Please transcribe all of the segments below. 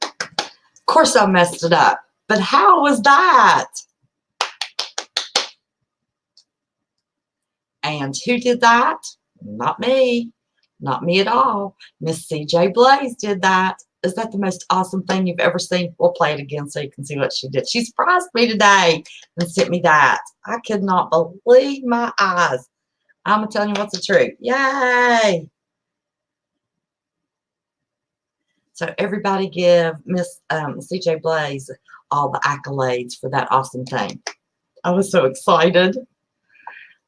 Of course I messed it up. But how was that? And who did that? Not me. Not me at all. Miss CJ Blaze did that. Is that the most awesome thing you've ever seen? We'll play it again so you can see what she did. She surprised me today and sent me that. I could not believe my eyes. I'm going to tell you what's the truth. Yay! So everybody give Miss CJ Blaze all the accolades for that awesome thing. I was so excited.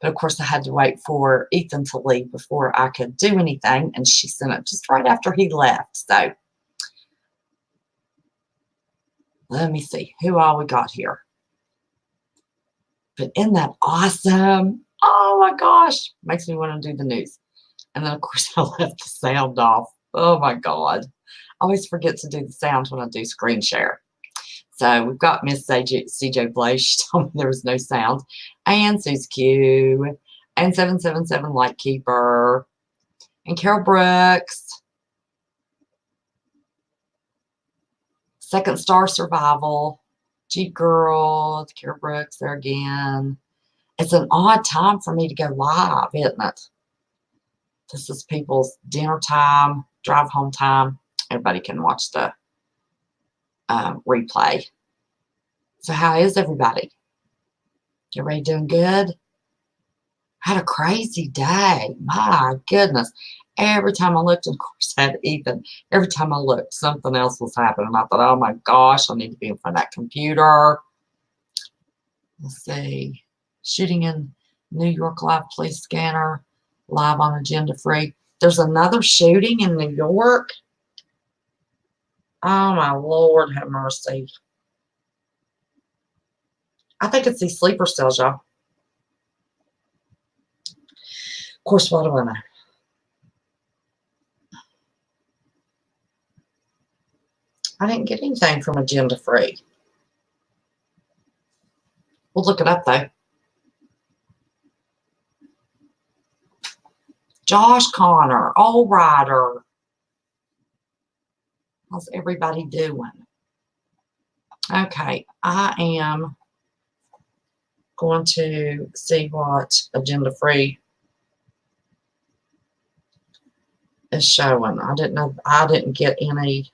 But of course, I had to wait for Ethan to leave before I could do anything. And she sent it just right after he left. So let me see who all we got here. But isn't that awesome? Oh my gosh. Makes me want to do the news. And then, of course, I left the sound off. Oh my God. I always forget to do the sounds when I do screen share. So we've got Miss CJ Blaze. She told me there was no sound. And Suze Q. And 777 Lightkeeper. And Carol Brooks. Second Star Survival. Jeep Girl. Carol Brooks there again. It's an odd time for me to go live, isn't it? This is people's dinner time, drive home time. Everybody can watch the replay. So how is everybody? Everybody doing good? Had a crazy day. My goodness. Every time I looked, of course, I had Ethan. Every time I looked, something else was happening. I thought, oh my gosh, I need to be in front of that computer. Let's see. Shooting in New York Live Police Scanner. Live on Agenda Free. There's another shooting in New York. Oh my Lord, have mercy. I think it's these sleeper cells, y'all. Of course, what do I know? I didn't get anything from Agenda Free. We'll look it up, though. Josh Connor, All Rider. How's everybody doing? Okay, I am going to see what Agenda Free is showing. I didn't know. I didn't get any.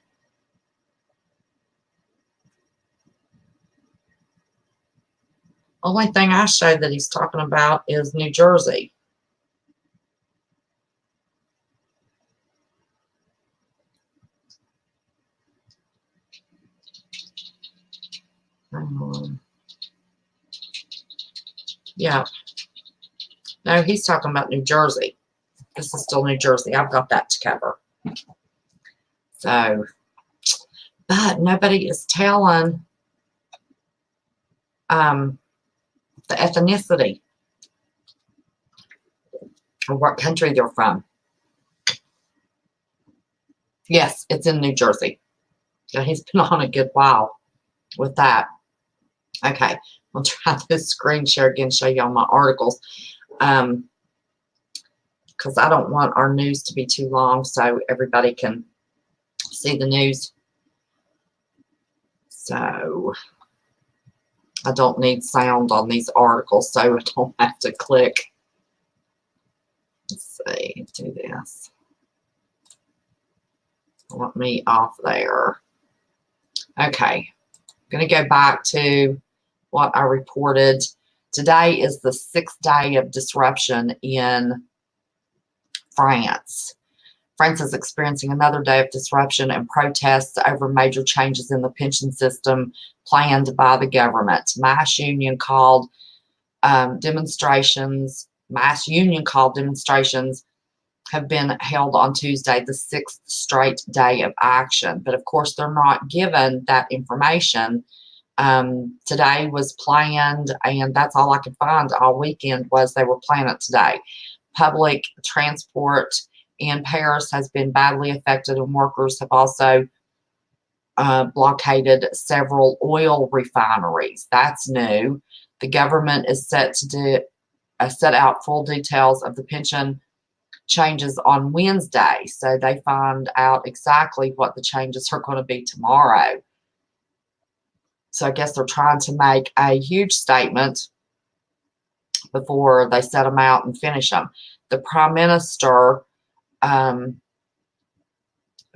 Only thing I showed that he's talking about is New Jersey. Yeah. No, he's talking about New Jersey. This is still New Jersey. I've got that to cover. So, but nobody is telling the ethnicity or what country they're from. Yes, it's in New Jersey. So he's been on a good while with that. Okay, I'll try this screen share again, show you all my articles. Because I don't want our news to be too long so everybody can see the news. So I don't need sound on these articles, so I don't have to click. Let's see, do this. Want me off there. Okay, I'm going to go back to what I reported. Today is the 6th day of disruption in France. France is experiencing another day of disruption and protests over major changes in the pension system planned by the government. Mass union called demonstrations have been held on Tuesday, the 6th straight day of action. But of course, they're not given that information. Today was planned, and that's all I could find all weekend was they were planning it today. Public transport in Paris has been badly affected, and workers have also blockaded several oil refineries. That's new. The government is set to set out full details of the pension changes on Wednesday. So they find out exactly what the changes are going to be tomorrow. So I guess they're trying to make a huge statement before they set them out and finish them. The Prime Minister,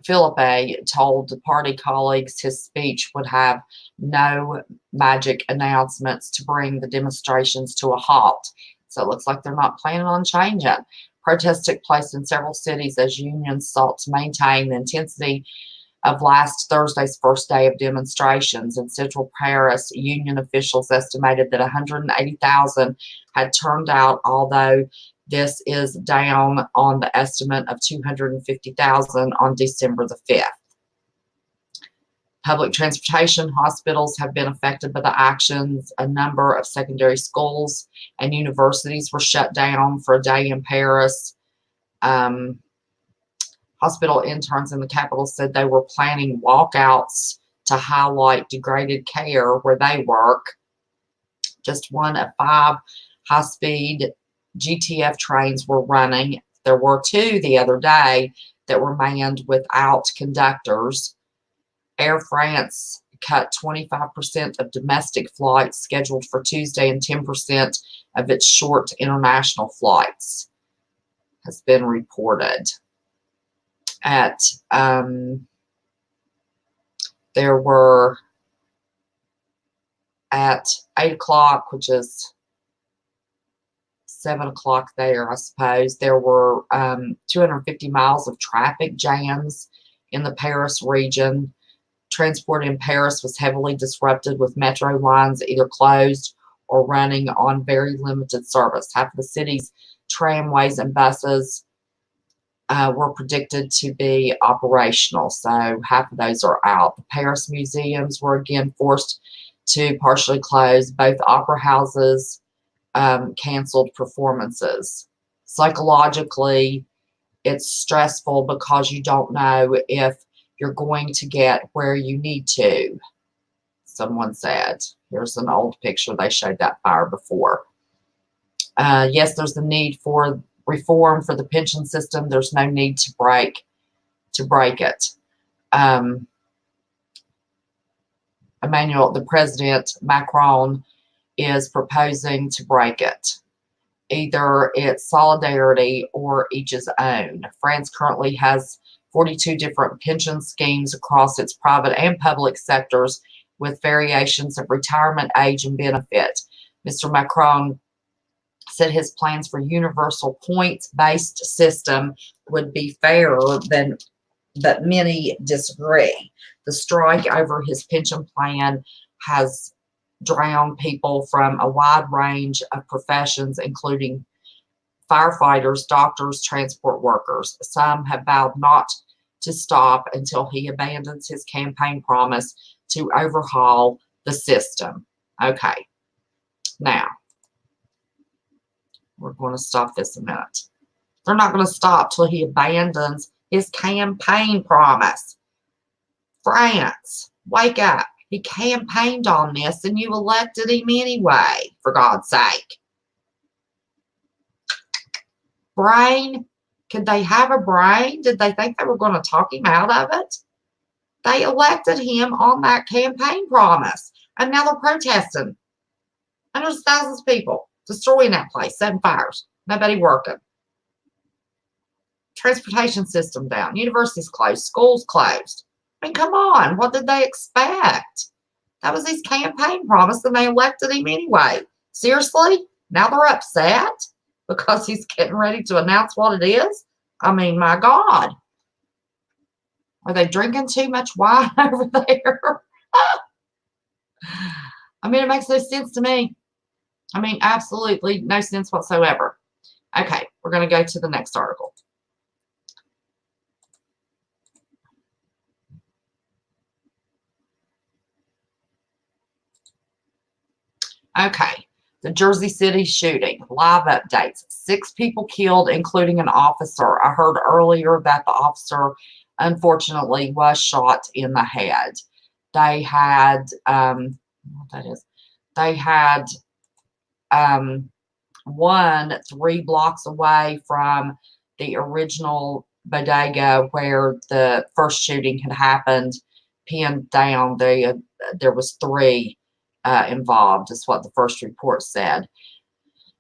Philippe, told the party colleagues his speech would have no magic announcements to bring the demonstrations to a halt. So it looks like they're not planning on changing. Protests took place in several cities as unions sought to maintain the intensity of last Thursday's first day of demonstrations. In central Paris, union officials estimated that 180,000 had turned out, although this is down on the estimate of 250,000 on December the 5th. Public transportation hospitals have been affected by the actions. A number of secondary schools and universities were shut down for a day in Paris. Hospital interns in the capital said they were planning walkouts to highlight degraded care where they work. Just one of 5 high-speed GTF trains were running. There were 2 the other day that were manned without conductors. Air France cut 25% of domestic flights scheduled for Tuesday and 10% of its short international flights, has been reported. There were at 8 o'clock, which is 7 o'clock there, I suppose, there were 250 miles of traffic jams in the Paris region. Transport in Paris was heavily disrupted, with metro lines either closed or running on very limited service. Half of the city's tramways and buses were predicted to be operational, so half of those are out. The Paris museums were again forced to partially close. Both opera houses canceled performances. Psychologically, it's stressful because you don't know if you're going to get where you need to, someone said. Here's an old picture. They showed that fire before. Yes, there's the need for reform for the pension system. There's no need to break it. The president, Macron, is proposing to break it. Either it's solidarity or each his own. France currently has 42 different pension schemes across its private and public sectors, with variations of retirement age and benefit. Mr. Macron said his plans for universal points-based system would be fairer but many disagree. The strike over his pension plan has drowned people from a wide range of professions, including firefighters, doctors, transport workers. Some have vowed not to stop until he abandons his campaign promise to overhaul the system. Okay, now we're going to stop this a minute. They're not going to stop till he abandons his campaign promise. France, wake up. He campaigned on this and you elected him anyway, for God's sake. Brain? Could they have a brain? Did they think they were going to talk him out of it? They elected him on that campaign promise. And now they're protesting. Hundreds of thousands of people destroying that place, setting fires. Nobody working. Transportation system down. Universities closed. Schools closed. I mean, come on. What did they expect? That was his campaign promise, and they elected him anyway. Seriously? Now they're upset because he's getting ready to announce what it is? I mean, my God. Are they drinking too much wine over there? I mean, it makes no sense to me. I mean, absolutely no sense whatsoever. Okay, we're going to go to the next article. Okay, the Jersey City shooting. Live updates. 6 people killed, including an officer. I heard earlier that the officer, unfortunately, was shot in the head. They had, what that is, they had one 3 blocks away from the original bodega where the first shooting had happened, pinned down. There was 3 involved, is what the first report said.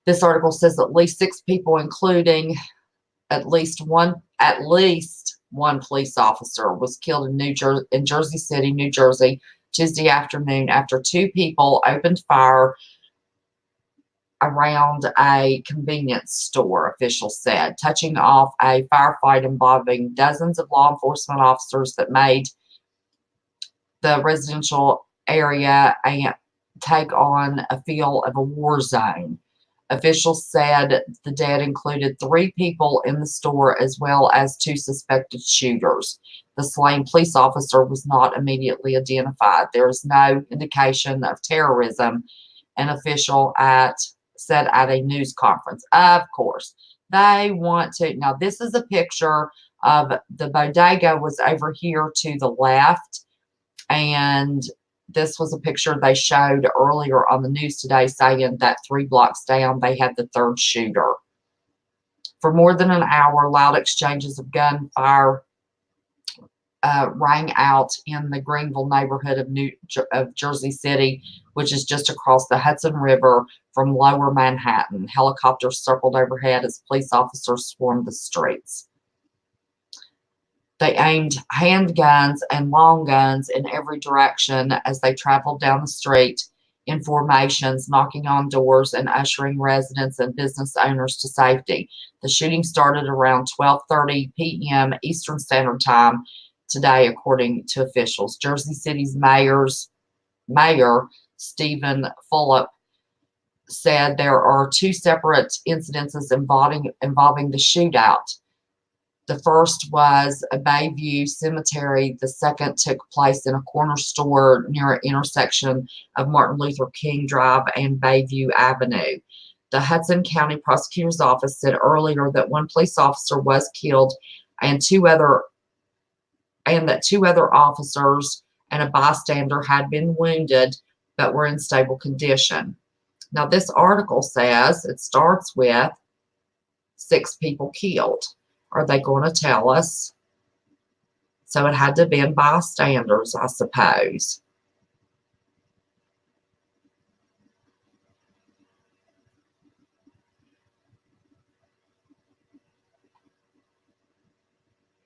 This article says at least 6 people, including at least one police officer, was killed in Jersey City, New Jersey, Tuesday afternoon after 2 people opened fire around a convenience store, officials said, touching off a firefight involving dozens of law enforcement officers that made the residential area and take on a feel of a war zone. Officials said the dead included 3 people in the store as well as 2 suspected shooters. The slain police officer was not immediately identified. There is no indication of terrorism, an official said at a news conference. Of course, they want to. Now, this is a picture of the bodega was over here to the left, and this was a picture they showed earlier on the news today saying that 3 blocks down they had the 3rd shooter. For more than an hour, loud exchanges of gunfire rang out in the Greenville neighborhood of Jersey City, which is just across the Hudson River from lower Manhattan. Helicopters circled overhead as police officers swarmed the streets. They aimed handguns and long guns in every direction as they traveled down the street in formations, knocking on doors and ushering residents and business owners to safety. The shooting started around 12:30 p.m. Eastern Standard Time today, according to officials. Jersey City's Mayor Stephen Fulop said there are 2 separate incidences involving the shootout. The first was a Bayview Cemetery. The second took place in a corner store near an intersection of Martin Luther King Drive and Bayview Avenue. The Hudson County Prosecutor's Office said earlier that 1 police officer was killed and that 2 other officers and a bystander had been wounded but were in stable condition. Now, this article says it starts with 6 people killed. Are they going to tell us? So it had to have been bystanders, I suppose.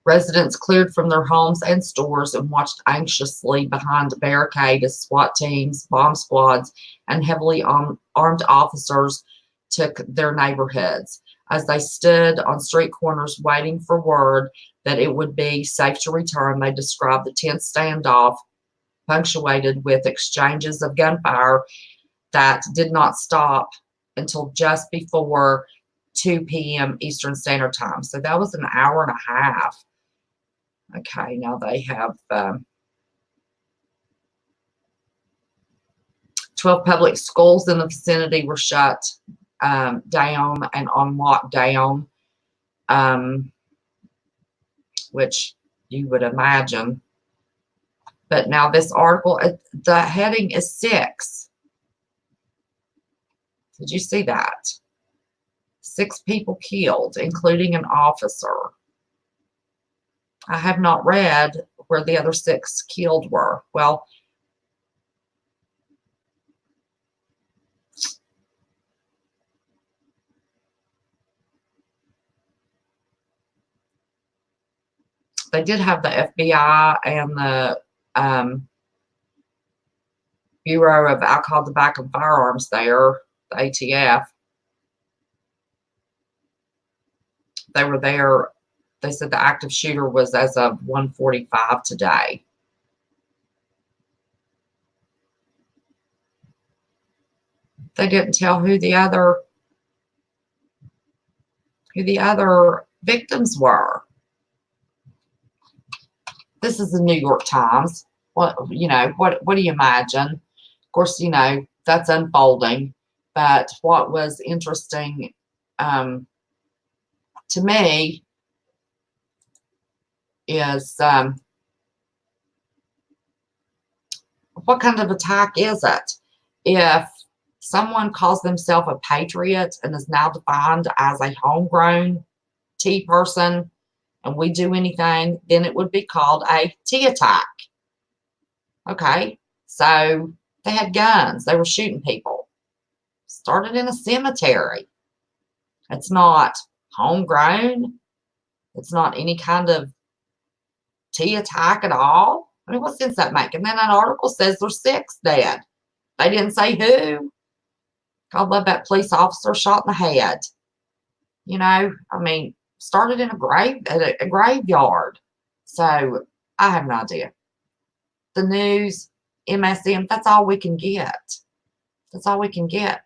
Residents cleared from their homes and stores and watched anxiously behind a barricade as SWAT teams, bomb squads, and heavily armed officers took their neighborhoods. As they stood on street corners waiting for word that it would be safe to return, they described the tense standoff, punctuated with exchanges of gunfire that did not stop until just before 2 p.m. Eastern Standard Time. So that was an hour and a half. Okay, now they have 12 public schools in the vicinity were shut down and on lockdown, which you would imagine. But now this article, the heading is 6. Did you see that? 6 people killed, including an officer. I have not read where the other 6 killed were. Well, they did have the FBI and the Bureau of Alcohol, Tobacco, and Firearms there, the ATF. They were there. They said the active shooter was as of 1:45 today. They didn't tell who the other victims were. This is the New York Times. What do you imagine? Of course, that's unfolding. But what was interesting to me is what kind of attack is it? If someone calls themselves a patriot and is now defined as a homegrown tea person and we do anything, then it would be called a tea attack. Okay, so they had guns. They were shooting people. Started in a cemetery. It's not homegrown. It's not any kind of tea attack at all. I mean, what sense that make? And then that article says there's 6 dead. They didn't say who. God love that police officer shot in the head. You know, I mean, started in a graveyard. So I have no idea. The news, MSM, that's all we can get. That's all we can get.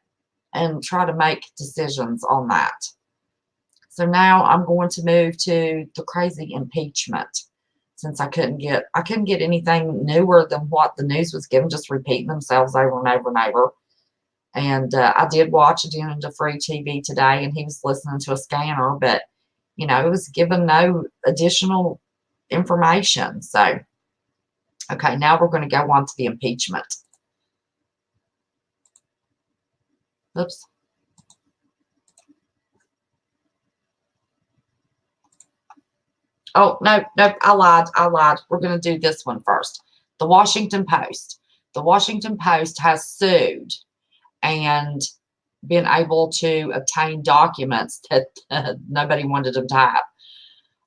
And try to make decisions on that. So now I'm going to move to the crazy impeachment. Since I couldn't get anything newer than what the news was giving, just repeating themselves over and over and over. And I did watch it into free TV today, and he was listening to a scanner, but, you know, it was given no additional information. So, okay, now we're going to go on to the impeachment. Oops. Oh, no, I lied. We're going to do this one first. The Washington Post. The Washington Post has sued and been able to obtain documents that nobody wanted them to have.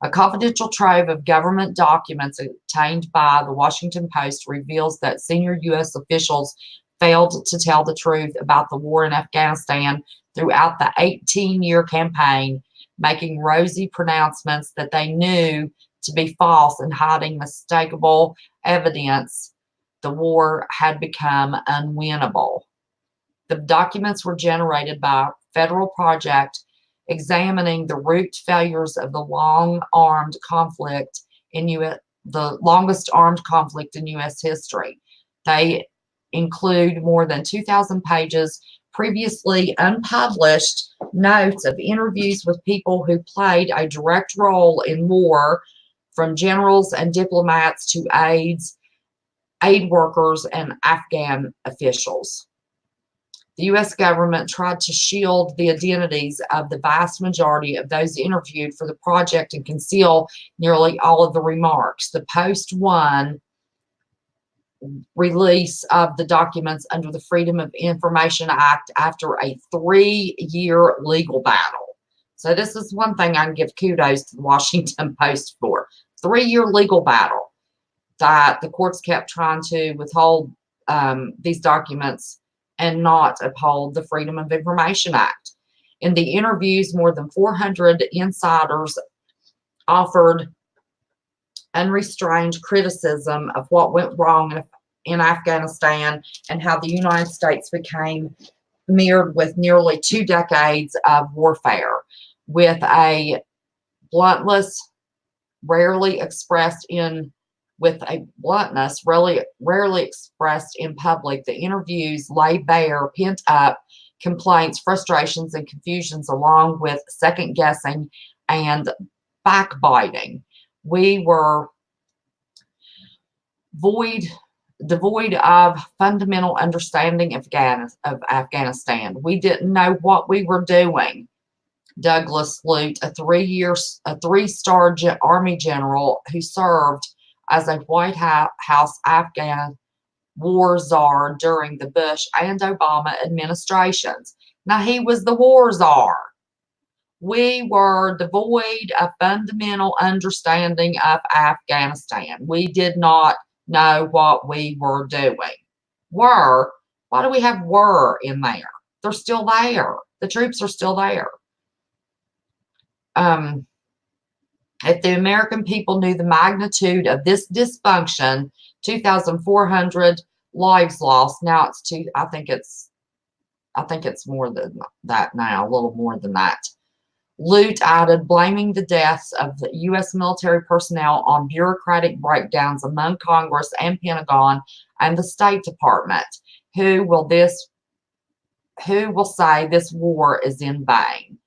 A confidential trove of government documents obtained by the Washington Post reveals that senior U.S. officials failed to tell the truth about the war in Afghanistan throughout the 18-year campaign, making rosy pronouncements that they knew to be false and hiding mistakable evidence the war had become unwinnable. The documents were generated by a federal project examining the root failures of the longest armed conflict in U.S. history. They include more than 2,000 pages previously unpublished notes of interviews with people who played a direct role in war, from generals and diplomats to aid workers and Afghan officials. The U.S. government tried to shield the identities of the vast majority of those interviewed for the project and conceal nearly all of the remarks. The Post won release of the documents under the Freedom of Information Act after a 3-year legal battle. So this is one thing I can give kudos to the Washington Post for. 3-year legal battle that the courts kept trying to withhold these documents and not uphold the Freedom of Information Act. In the interviews, more than 400 insiders offered unrestrained criticism of what went wrong in Afghanistan and how the United States became mired with nearly 2 decades of warfare, with a bluntness rarely expressed in public. The interviews lay bare pent up complaints, frustrations, and confusions, along with second guessing and backbiting. We were devoid of fundamental understanding of Afghanistan. We didn't know what we were doing. Douglas Lute, a 3-star Army general who served as a White House Afghan war czar during the Bush and Obama administrations. Now, he was the war czar. We were devoid of fundamental understanding of Afghanistan. We did not know what we were doing. Why do we have were in there? They're still there. The troops are still there. If the American people knew the magnitude of this dysfunction, 2,400 lives lost. Now it's I think it's more than that now, a little more than that. Lute added, blaming the deaths of the U.S. military personnel on bureaucratic breakdowns among Congress and Pentagon and the State Department. Who will say this war is in vain?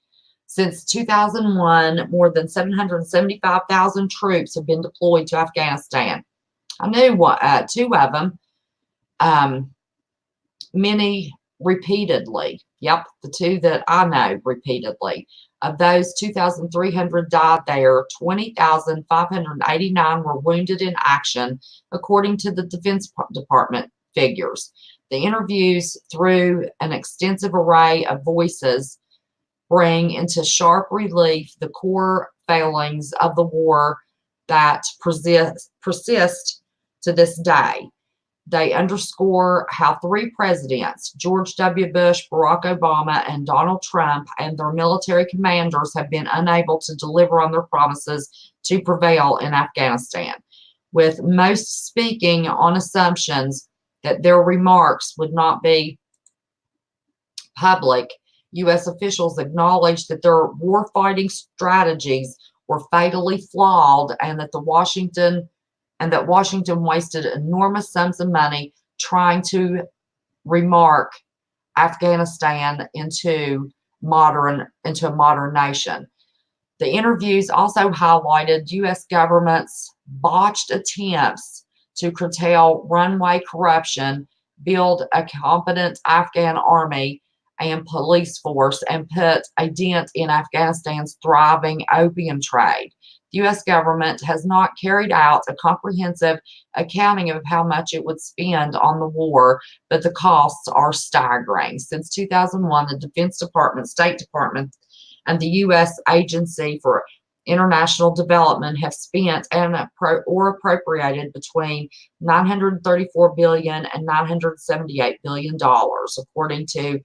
Since 2001, more than 775,000 troops have been deployed to Afghanistan. I knew 2 of them, many repeatedly. Yep, the 2 that I know repeatedly. Of those, 2,300 died there. 20,589 were wounded in action, according to the Defense Department figures. The interviews, through an extensive array of voices, bring into sharp relief the core failings of the war that persist to this day. They underscore how three presidents, George W. Bush, Barack Obama, and Donald Trump, and their military commanders have been unable to deliver on their promises to prevail in Afghanistan, with most speaking on assumptions that their remarks would not be public. U.S. officials acknowledged that their warfighting strategies were fatally flawed and that Washington wasted enormous sums of money trying to remark Afghanistan into a modern nation. The interviews also highlighted U.S. government's botched attempts to curtail runaway corruption, build a competent Afghan army and police force, and put a dent in Afghanistan's thriving opium trade. The U.S. government has not carried out a comprehensive accounting of how much it would spend on the war, but the costs are staggering. Since 2001, the Defense Department, State Department, and the U.S. Agency for International Development have spent or appropriated between $934 billion and $978 billion, according to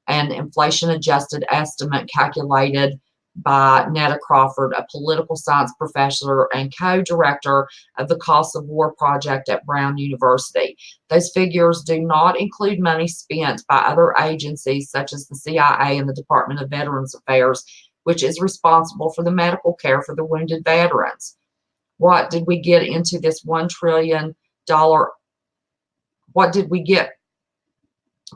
an inflation-adjusted estimate calculated by Netta Crawford, a political science professor and co-director of the Cost of War Project at Brown University. Those figures do not include money spent by other agencies such as the CIA and the Department of Veterans Affairs, which is responsible for the medical care for the wounded veterans. What did we get into this $1 trillion? What did we get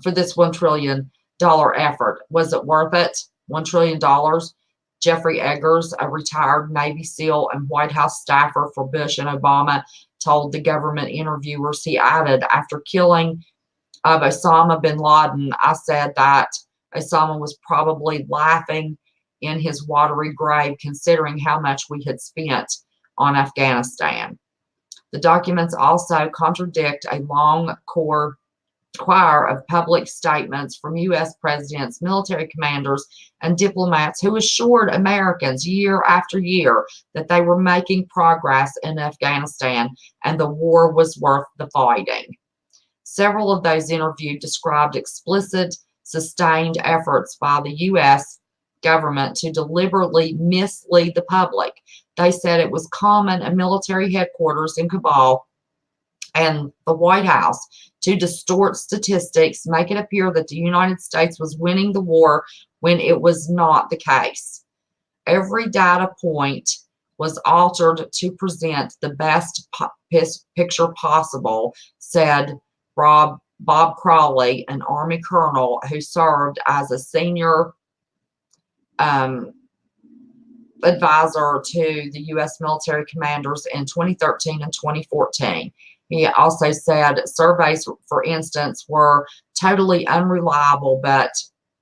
for this $1 trillion effort? Was it worth it? $1 trillion? Jeffrey Eggers, a retired Navy SEAL and White House staffer for Bush and Obama, told the government interviewers, he added, after killing of Osama bin Laden, I said that Osama was probably laughing in his watery grave considering how much we had spent on Afghanistan. The documents also contradict a long choir of public statements from U.S. presidents, military commanders, and diplomats who assured Americans year after year that they were making progress in Afghanistan and the war was worth the fighting. Several of those interviewed described explicit, sustained efforts by the U.S. government to deliberately mislead the public. They said it was common at military headquarters in Kabul and the White House to distort statistics, make it appear that the United States was winning the war when it was not the case. Every data point was altered to present the best picture possible, said Bob Crowley, an Army colonel who served as a senior advisor to the U.S. military commanders in 2013 and 2014. He also said surveys, for instance, were totally unreliable, but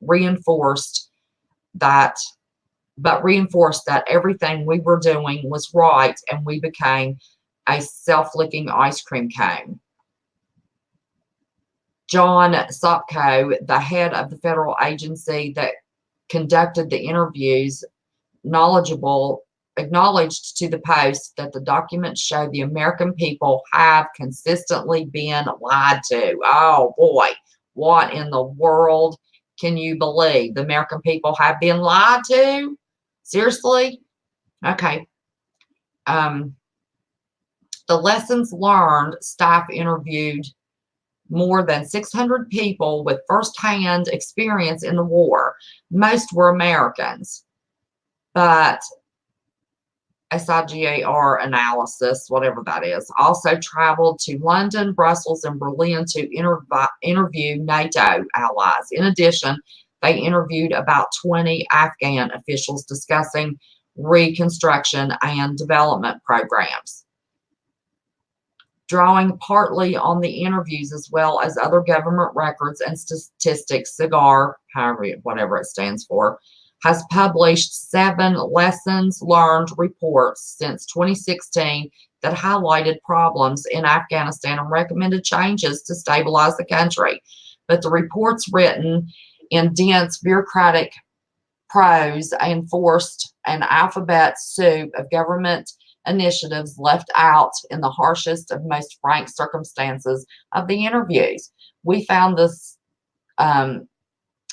reinforced that everything we were doing was right, and we became a self-licking ice cream cone. John Sopko, the head of the federal agency that conducted the interviews, acknowledged to the Post that the documents show the American people have consistently been lied to. Oh boy, what in the world can you believe? The American people have been lied to? Seriously? Okay. The lessons learned, staff interviewed more than 600 people with firsthand experience in the war. Most were Americans, but SIGAR analysis, whatever that is, also traveled to London, Brussels, and Berlin to interview NATO allies. In addition, they interviewed about 20 Afghan officials discussing reconstruction and development programs. Drawing partly on the interviews as well as other government records and statistics, SIGAR, whatever it stands for, has published 7 lessons learned reports since 2016 that highlighted problems in Afghanistan and recommended changes to stabilize the country. But the reports, written in dense bureaucratic prose and forced an alphabet soup of government initiatives, left out in the harshest of most frank circumstances of the interviews. We found this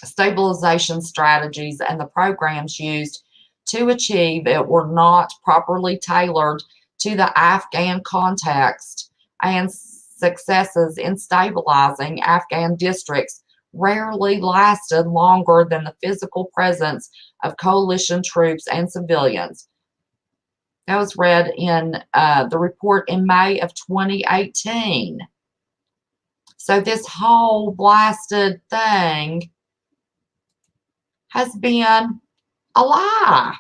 stabilization strategies and the programs used to achieve it were not properly tailored to the Afghan context, and successes in stabilizing Afghan districts rarely lasted longer than the physical presence of coalition troops and civilians. That was read in the report in May of 2018. So this whole blasted thing has been a lie.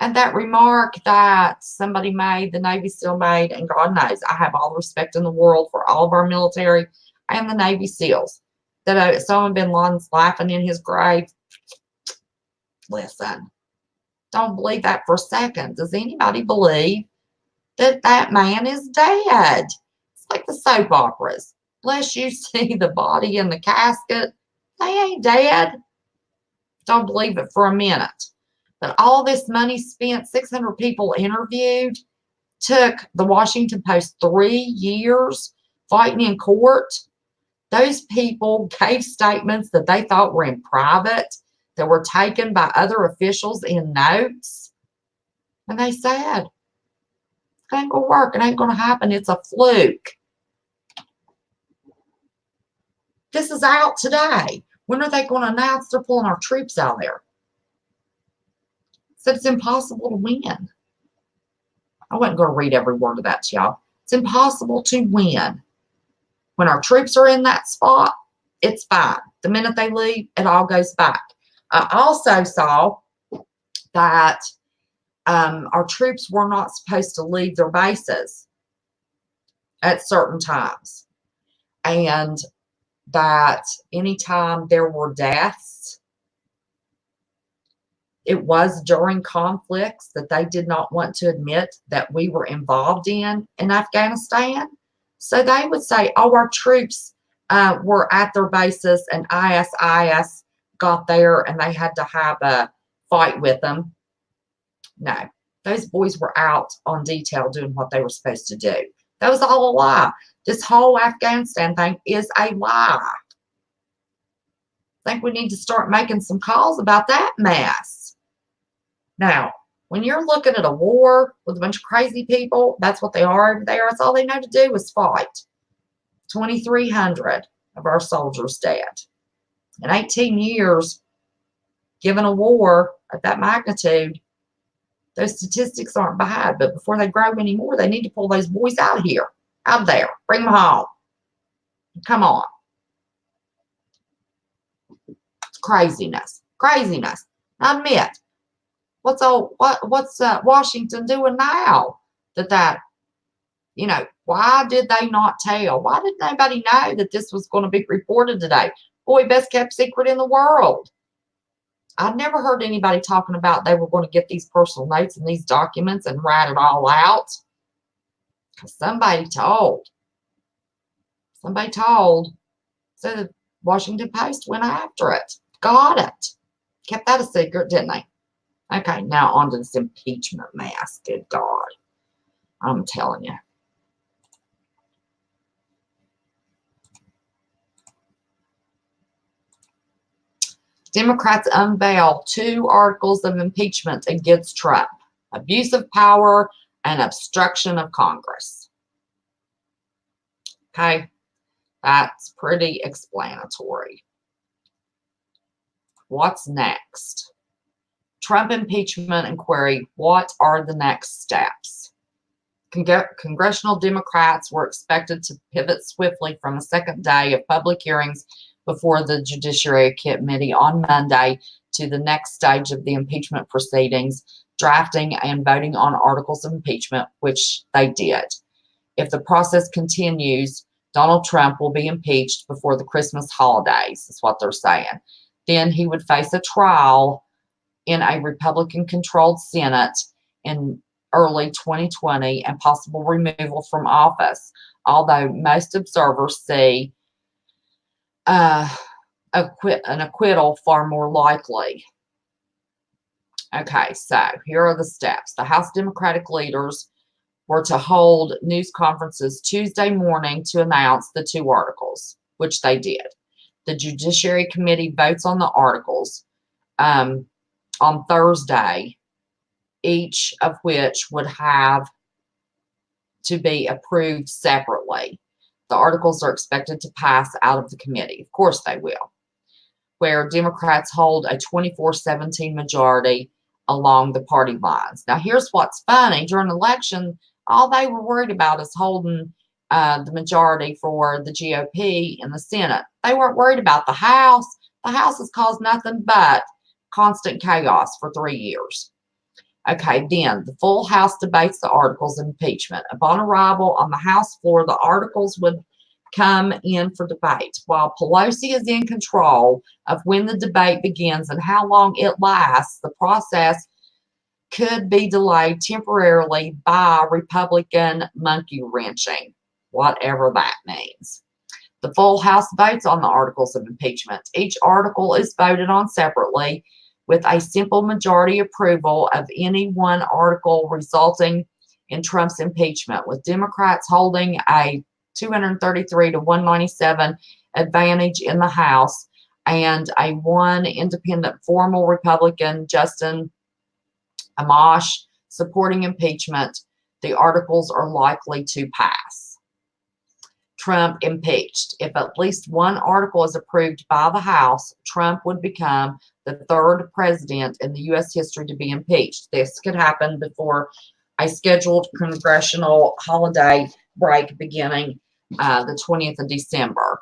And that remark that somebody made, the Navy SEAL made, and God knows I have all the respect in the world for all of our military and the Navy SEALs, that Osama bin Laden's laughing in his grave. Listen, don't believe that for a second. Does anybody believe that that man is dead? It's like the soap operas. Unless you see the body in the casket, they ain't dead. Don't believe it for a minute. But all this money spent, 600 people interviewed, took the Washington Post 3 years fighting in court. Those people gave statements that they thought were in private, that were taken by other officials in notes. And they said, it ain't going to work. It ain't going to happen. It's a fluke. This is out today. When are they going to announce they're pulling our troops out there? Said it's impossible to win. I wasn't going to read every word of that to y'all. It's impossible to win. When our troops are in that spot, it's fine. The minute they leave, it all goes back. I also saw that our troops were not supposed to leave their bases at certain times. And that anytime there were deaths, it was during conflicts that they did not want to admit that we were involved in Afghanistan. So they would say, oh, our troops were at their bases and ISIS got there and they had to have a fight with them. No, those boys were out on detail doing what they were supposed to do. That was all a lie. This whole Afghanistan thing is a lie. I think we need to start making some calls about that mess. Now, when you're looking at a war with a bunch of crazy people, that's what they are over there. That's all they know to do is fight. 2,300 of our soldiers dead. In 18 years, given a war at that magnitude, those statistics aren't bad. But before they grow anymore, they need to pull those boys out of here, out of there, bring them home. Come on. It's craziness. Craziness. I admit. What's Washington doing now? Why did they not tell? Why did nobody know that this was going to be reported today? Boy, best kept secret in the world. I've never heard anybody talking about they were going to get these personal notes and these documents and write it all out. Because somebody told. Somebody told. So the Washington Post went after it. Got it. Kept that a secret, didn't they? Okay, now on to this impeachment mess. Good God. I'm telling you. Democrats unveil 2 articles of impeachment against Trump. Abuse of power and obstruction of Congress. Okay, that's pretty explanatory. What's next? Trump impeachment inquiry. What are the next steps? Congressional Democrats were expected to pivot swiftly from a second day of public hearings before the Judiciary Committee on Monday to the next stage of the impeachment proceedings, drafting and voting on articles of impeachment, which they did. If the process continues, Donald Trump will be impeached before the Christmas holidays, is what they're saying. Then he would face a trial in a Republican-controlled Senate in early 2020 and possible removal from office, although most observers see an acquittal far more likely. Okay, so here are the steps. The House Democratic leaders were to hold news conferences Tuesday morning to announce the 2 articles, which they did. The Judiciary Committee votes on the articles on Thursday, each of which would have to be approved separately. The articles are expected to pass out of the committee. Of course they will. Where Democrats hold a 24-17 majority along the party lines. Now, here's what's funny. During the election, all they were worried about is holding the majority for the GOP in the Senate. They weren't worried about the House. The House has caused nothing but constant chaos for 3 years. Okay, then the full House debates the articles of impeachment. Upon arrival on the House floor, the articles would come in for debate. While Pelosi is in control of when the debate begins and how long it lasts, the process could be delayed temporarily by Republican monkey wrenching, whatever that means. The full House votes on the articles of impeachment. Each article is voted on separately with a simple majority approval of any one article, resulting in Trump's impeachment, with Democrats holding a 233 to 197 advantage in the House and a 1 independent formal Republican, Justin Amash, supporting impeachment. The articles are likely to pass. Trump impeached. If at least one article is approved by the House, Trump would become the 3rd president in the U.S. history to be impeached. This could happen before a scheduled congressional holiday break beginning the 20th of December.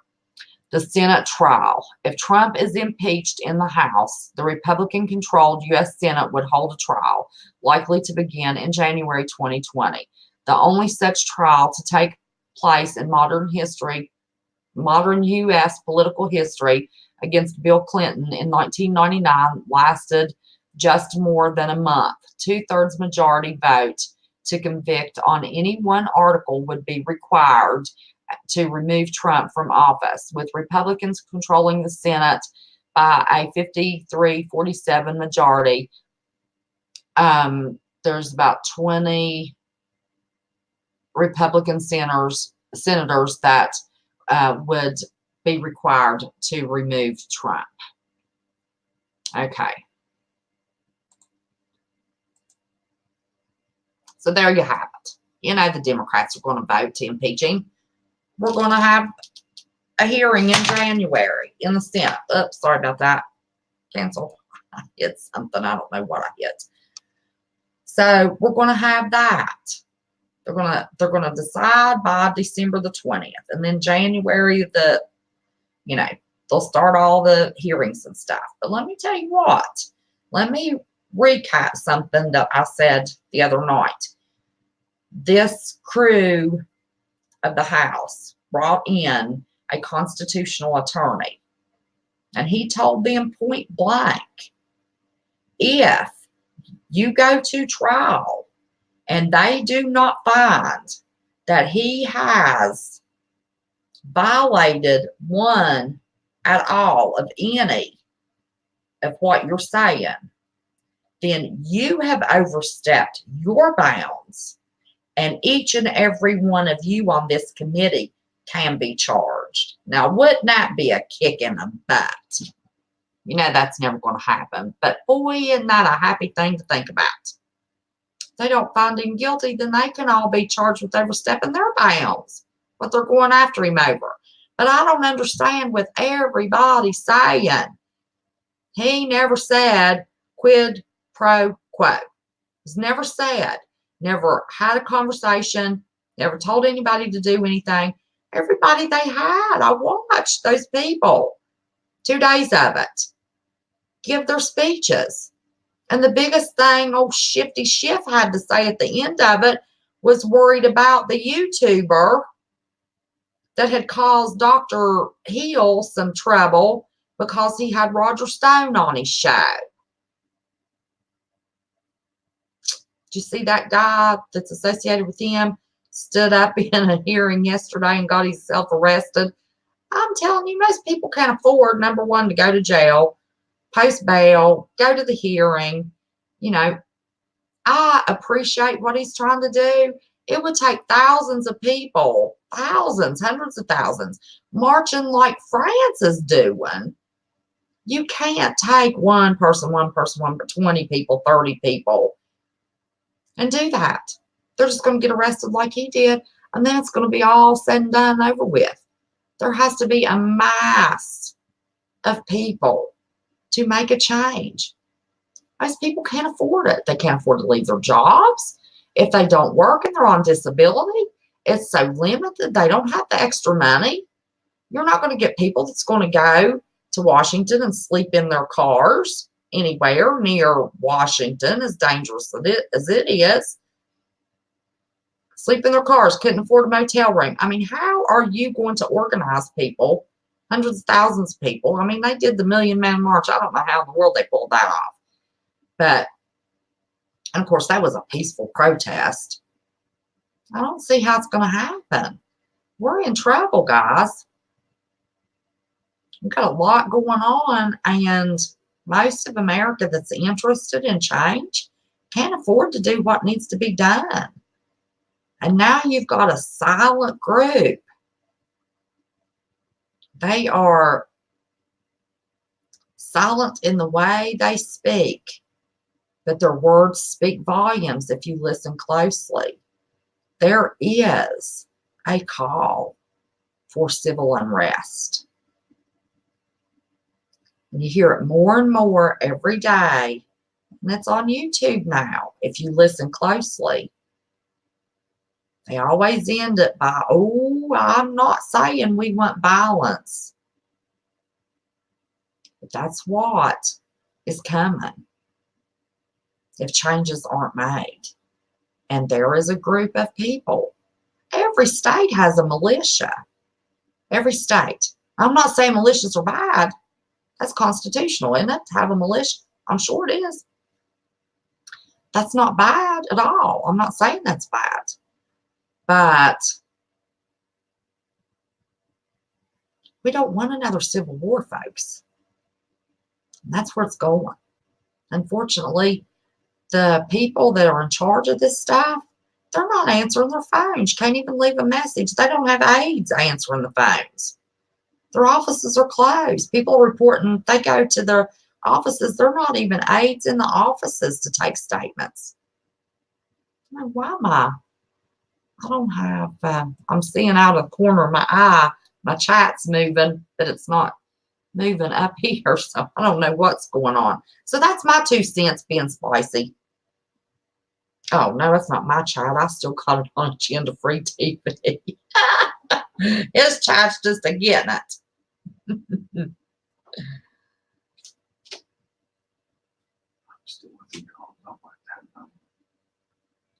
The Senate trial. If Trump is impeached in the House, the Republican-controlled U.S. Senate would hold a trial, likely to begin in January 2020. The only such trial to take place in modern U.S. political history against Bill Clinton in 1999 lasted just more than a month. 2/3 majority vote to convict on any one article would be required to remove Trump from office, with Republicans controlling the Senate by a 53-47 majority. There's about 20 Republican senators that would be required to remove Trump. Okay. So there you have it. You know the Democrats are going to vote to impeach him. We're going to have a hearing in January in the Senate. Oops, sorry about that. Cancel. I hit something. I don't know what I hit. So we're going to have that. They're going to decide by December the 20th. And then January they'll start all the hearings and stuff. But let me tell you what. Let me recap something that I said the other night. This crew of the House brought in a constitutional attorney. And he told them point blank, if you go to trial and they do not find that he has violated one at all of any of what you're saying, then you have overstepped your bounds, and each and every one of you on this committee can be charged. Now, wouldn't that be a kick in the butt? You know that's never going to happen. But boy, isn't that a happy thing to think about. If they don't find him guilty, then they can all be charged with overstepping their bounds, what they're going after him over. But I don't understand with everybody saying he never said quid pro quo. It's never said, never had a conversation, never told anybody to do anything. Everybody they had, I watched those people, 2 days of it, give their speeches. And the biggest thing old Shifty Schiff had to say at the end of it was worried about the YouTuber that had caused Dr. Hill some trouble because he had Roger Stone on his show. Did you see that guy that's associated with him stood up in a hearing yesterday and got himself arrested? I'm telling you, most people can't afford, number one, to go to jail, post bail, go to the hearing. You know, I appreciate what he's trying to do. It would take thousands of people, thousands, hundreds of thousands, marching like France is doing. You can't take one person, 20 people, 30 people, and do that. They're just going to get arrested like he did, and then it's going to be all said and done over with. There has to be a mass of people to make a change. Most people can't afford it. They can't afford to leave their jobs. If they don't work and they're on disability, it's so limited. They don't have the extra money. You're not going to get people that's going to go to Washington and sleep in their cars anywhere near Washington, as dangerous as it is. Sleep in their cars, couldn't afford a motel room. I mean, how are you going to organize people, hundreds of thousands of people? I mean, they did the Million Man March. I don't know how in the world they pulled that off. But, and of course, that was a peaceful protest. I don't see how it's going to happen. We're in trouble, guys. We've got a lot going on, and most of America that's interested in change can't afford to do what needs to be done. And now you've got a silent group. They are silent in the way they speak, but their words speak volumes if you listen closely. There is a call for civil unrest. And you hear it more and more every day. And it's on YouTube now, if you listen closely. They always end it by, oh, I'm not saying we want violence. But that's what is coming if changes aren't made. And there is a group of people. Every state has a militia. Every state. I'm not saying militias are bad. That's constitutional, isn't it? To have a militia. I'm sure it is. That's not bad at all. I'm not saying that's bad. But we don't want another civil war, folks. And that's where it's going. Unfortunately, the people that are in charge of this stuff, they're not answering their phones. You can't even leave a message. They don't have aides answering the phones. Their offices are closed. People are reporting, they go to their offices. They're not even aides in the offices to take statements. Why am I don't have, I'm seeing out of the corner of my eye, my chat's moving, but it's not moving up here, so I don't know what's going on. So that's my 2 cents being spicy. Oh, no, that's not my chat. I still got it on Agenda Free TV. His chat's just a getting it.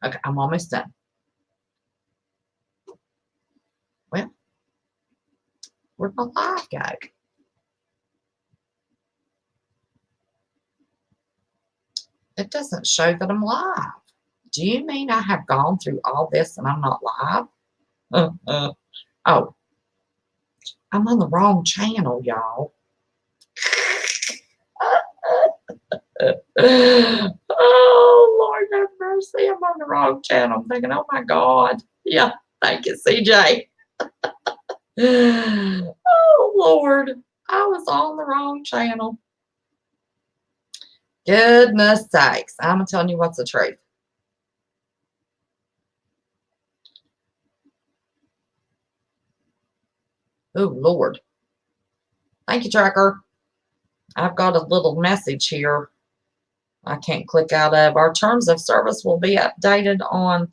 Okay, I'm almost done. Well, where'd my live go? It doesn't show that I'm live. Do you mean I have gone through all this and I'm not live? Oh, I'm on the wrong channel, y'all. Oh, Lord have mercy. I'm on the wrong channel. I'm thinking, oh my God. Yeah, thank you, CJ. Oh, Lord. I was on the wrong channel. Goodness sakes. I'm telling you what's the truth. Oh, Lord. Thank you, Tracker. I've got a little message here I can't click out of. Our terms of service will be updated on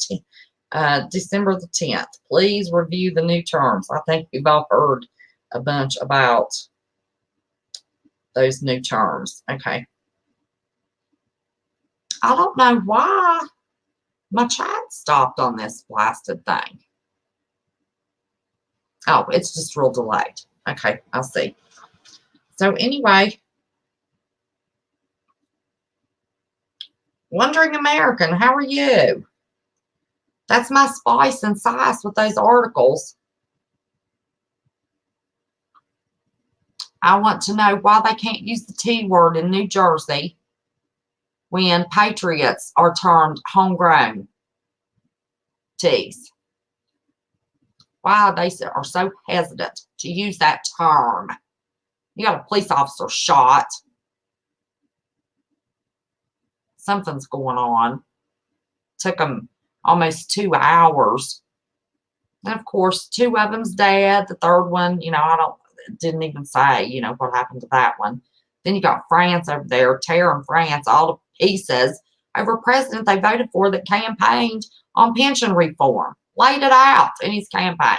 December the 10th. Please review the new terms. I think we've all heard a bunch about those new terms. Okay. I don't know why my chat stopped on this blasted thing. Oh, it's just real delayed. Okay, I'll see. So anyway, Wondering American, how are you? That's my spice and sauce with those articles. I want to know why they can't use the T word in New Jersey when patriots are termed homegrown teas. Why they are so hesitant to use that term. You got a police officer shot. Something's going on. Took them almost 2 hours. And of course, 2 of them's dead. The third one, didn't even say, what happened to that one. Then you got France over there, tearing France all to pieces over a president they voted for that campaigned on pension reform. Laid it out in his campaign.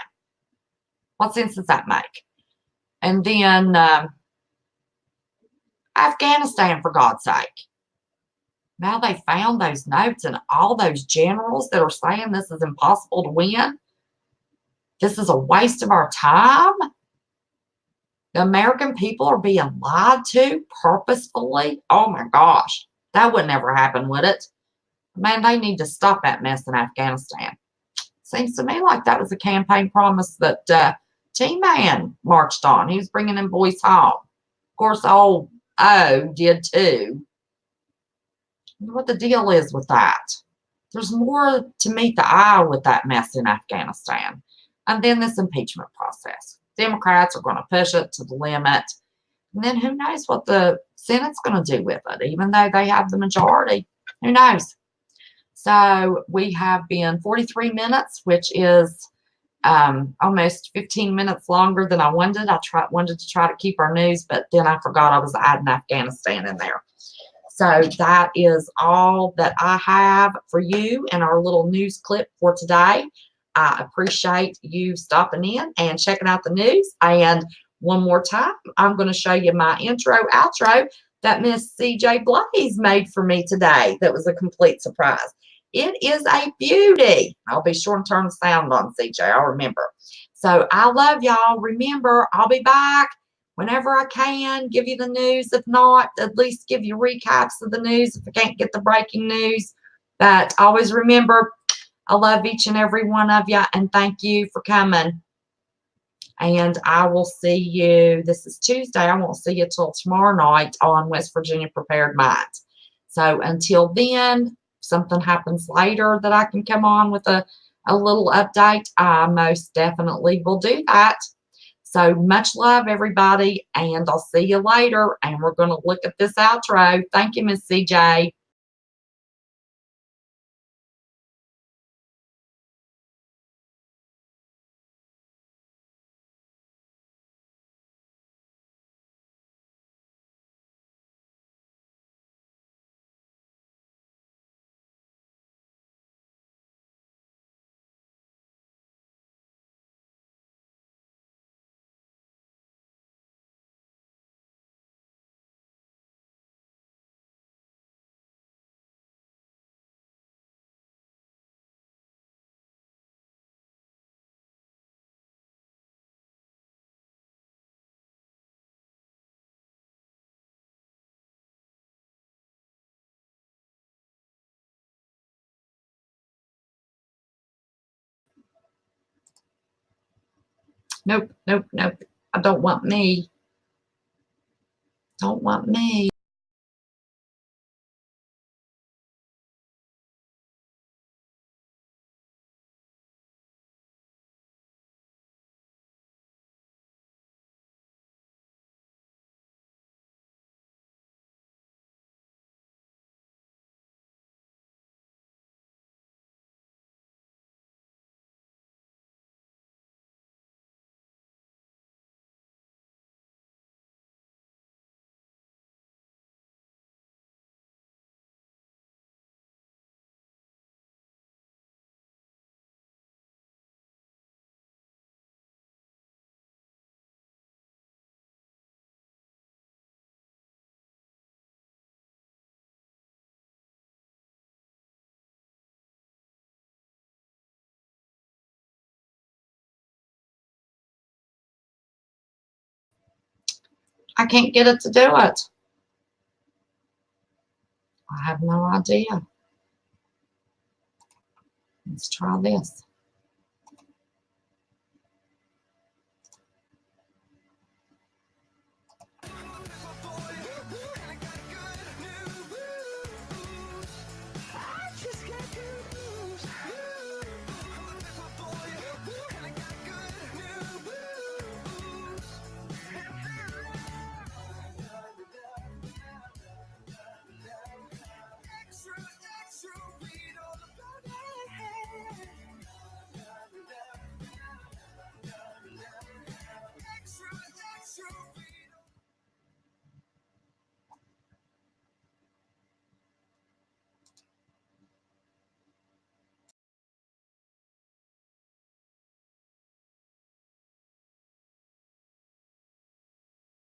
What sense does that make? And then Afghanistan, for God's sake. Now they found those notes and all those generals that are saying this is impossible to win. This is a waste of our time. The American people are being lied to purposefully. Oh my gosh. That would never happen, would it? Man, they need to stop that mess in Afghanistan. Seems to me like that was a campaign promise that T-Man marched on. He was bringing them boys home. Of course, old O did too. What the deal is with that? There's more to meet the eye with that mess in Afghanistan. And then this impeachment process. Democrats are going to push it to the limit. And then who knows what the Senate's going to do with it, even though they have the majority. Who knows? So we have been 43 minutes, which is almost 15 minutes longer than I wanted. I wanted to try to keep our news, but then I forgot I was adding Afghanistan in there. So that is all that I have for you in our little news clip for today. I appreciate you stopping in and checking out the news. And one more time, I'm going to show you my intro, outro that Miss CJ Blaze made for me today. That was a complete surprise. It is a beauty. I'll be sure and turn the sound on, CJ. I'll remember. So I love y'all. Remember, I'll be back whenever I can, give you the news. If not, at least give you recaps of the news if I can't get the breaking news. But always remember, I love each and every one of you, and thank you for coming. And I will see you. This is Tuesday. I won't see you till tomorrow night on West Virginia Prepared Minds. So until then, something happens later that I can come on with a little update, I most definitely will do that. So much love, everybody, and I'll see you later. And we're going to look at this outro. Thank you, Miss CJ. Nope, nope, nope. I don't want me. Don't want me. I can't get it to do it. I have no idea. Let's try this.